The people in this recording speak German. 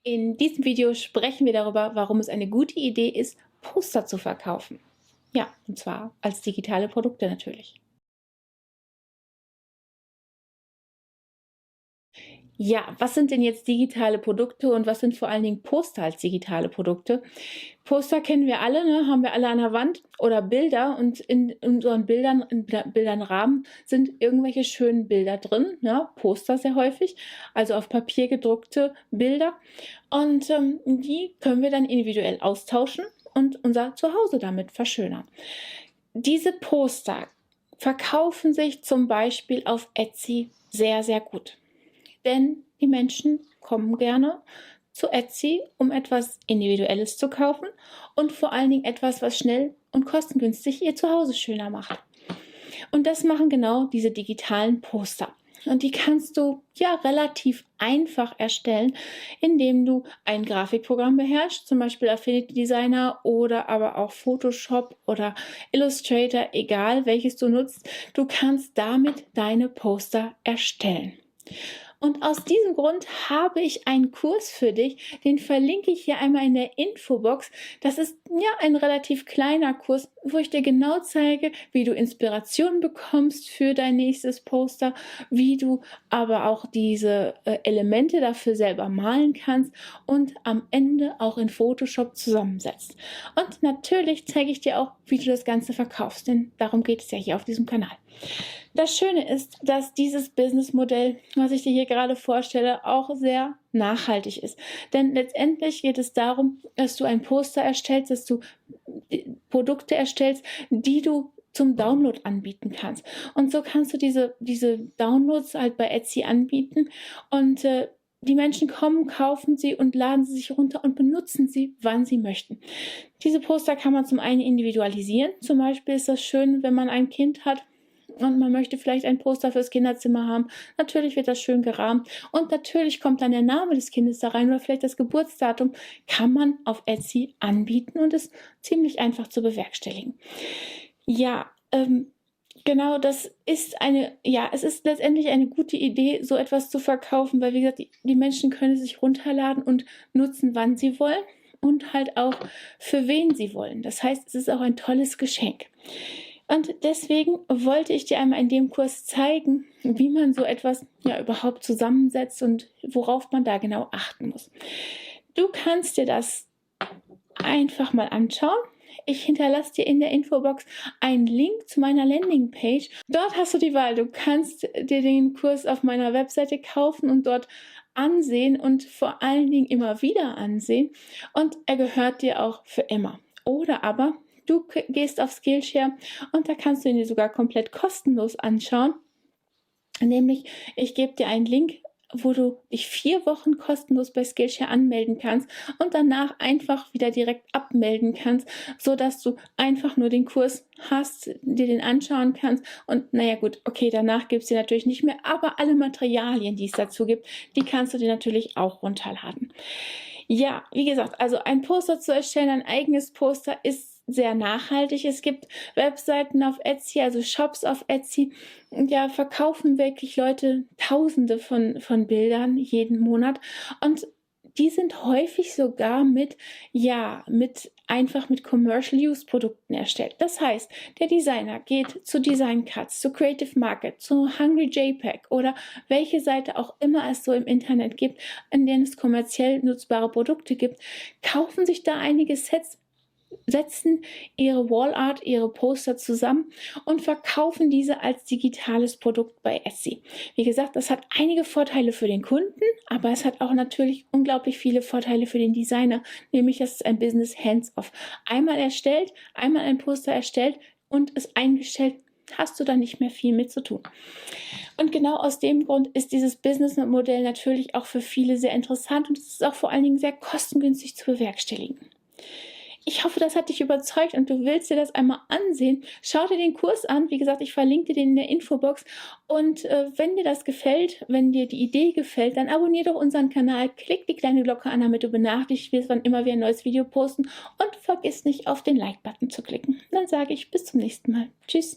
In diesem Video sprechen wir darüber, warum es eine gute Idee ist, Poster zu verkaufen. Ja, und zwar als digitale Produkte natürlich. Ja, was sind denn jetzt digitale Produkte und was sind vor allen Dingen Poster als digitale Produkte? Poster kennen wir alle, ne? Haben wir alle an der Wand oder Bilder und in unseren Bildern, in Bildern Rahmen sind irgendwelche schönen Bilder drin, ne? Poster sehr häufig, also auf Papier gedruckte Bilder und die können wir dann individuell austauschen und unser Zuhause damit verschönern. Diese Poster verkaufen sich zum Beispiel auf Etsy sehr, sehr gut. Denn die Menschen kommen gerne zu Etsy, um etwas Individuelles zu kaufen und vor allen Dingen etwas, was schnell und kostengünstig ihr Zuhause schöner macht. Und das machen genau diese digitalen Poster. Und die kannst du ja relativ einfach erstellen, indem du ein Grafikprogramm beherrschst, zum Beispiel Affinity Designer oder aber auch Photoshop oder Illustrator, egal welches du nutzt. Du kannst damit deine Poster erstellen. Und aus diesem Grund habe ich einen Kurs für dich, den verlinke ich hier einmal in der Infobox. Das ist ja ein relativ kleiner Kurs, wo ich dir genau zeige, wie du Inspiration bekommst für dein nächstes Poster, wie du aber auch diese Elemente dafür selber malen kannst und am Ende auch in Photoshop zusammensetzt. Und natürlich zeige ich dir auch, wie du das Ganze verkaufst, denn darum geht es ja hier auf diesem Kanal. Das Schöne ist, dass dieses Businessmodell, was ich dir hier gerade vorstelle, auch sehr nachhaltig ist. Denn letztendlich geht es darum, dass du ein Poster erstellst, dass du Produkte erstellst, die du zum Download anbieten kannst. Und so kannst du diese Downloads halt bei Etsy anbieten und die Menschen kommen, kaufen sie und laden sie sich runter und benutzen sie, wann sie möchten. Diese Poster kann man zum einen individualisieren. Zum Beispiel ist das schön, wenn man ein Kind hat und man möchte vielleicht ein Poster fürs Kinderzimmer haben. Natürlich wird das schön gerahmt und natürlich kommt dann der Name des Kindes da rein oder vielleicht das Geburtsdatum. Kann man auf Etsy anbieten und ist ziemlich einfach zu bewerkstelligen. Ja, genau, das ist es ist letztendlich eine gute Idee, so etwas zu verkaufen, weil wie gesagt, die Menschen können es sich runterladen und nutzen, wann sie wollen und halt auch für wen sie wollen. Das heißt, es ist auch ein tolles Geschenk. Und deswegen wollte ich dir einmal in dem Kurs zeigen, wie man so etwas ja überhaupt zusammensetzt und worauf man da genau achten muss. Du kannst dir das einfach mal anschauen. Ich hinterlasse dir in der Infobox einen Link zu meiner Landingpage. Dort hast du die Wahl. Du kannst dir den Kurs auf meiner Webseite kaufen und dort ansehen und vor allen Dingen immer wieder ansehen. Und er gehört dir auch für immer. Oder aber du gehst auf Skillshare und da kannst du ihn dir sogar komplett kostenlos anschauen. Nämlich, ich gebe dir einen Link, wo du dich 4 Wochen kostenlos bei Skillshare anmelden kannst und danach einfach wieder direkt abmelden kannst, sodass du einfach nur den Kurs hast, dir den anschauen kannst und naja gut, okay, danach gibt es dir natürlich nicht mehr, aber alle Materialien, die es dazu gibt, die kannst du dir natürlich auch runterladen. Ja, wie gesagt, also ein Poster zu erstellen, ein eigenes Poster ist sehr nachhaltig. Es gibt Webseiten auf Etsy, also Shops auf Etsy, ja, verkaufen wirklich Leute Tausende von Bildern jeden Monat und die sind häufig sogar mit Commercial-Use-Produkten erstellt. Das heißt, der Designer geht zu Design Cuts, zu Creative Market, zu Hungry JPEG oder welche Seite auch immer es so im Internet gibt, in denen es kommerziell nutzbare Produkte gibt, kaufen sich da einige Sets, setzen ihre Wallart, ihre Poster zusammen und verkaufen diese als digitales Produkt bei Etsy. Wie gesagt, das hat einige Vorteile für den Kunden, aber es hat auch natürlich unglaublich viele Vorteile für den Designer, nämlich das ist ein Business hands-off. Einmal erstellt, einmal ein Poster erstellt und es eingestellt, hast du dann nicht mehr viel mit zu tun. Und genau aus dem Grund ist dieses Businessmodell natürlich auch für viele sehr interessant und es ist auch vor allen Dingen sehr kostengünstig zu bewerkstelligen. Ich hoffe, das hat dich überzeugt und du willst dir das einmal ansehen. Schau dir den Kurs an. Wie gesagt, ich verlinke dir den in der Infobox. Und wenn dir das gefällt, wenn dir die Idee gefällt, dann abonniere doch unseren Kanal, klick die kleine Glocke an, damit du benachrichtigt wirst, wann immer wir ein neues Video posten. Und vergiss nicht, auf den Like-Button zu klicken. Dann sage ich bis zum nächsten Mal. Tschüss.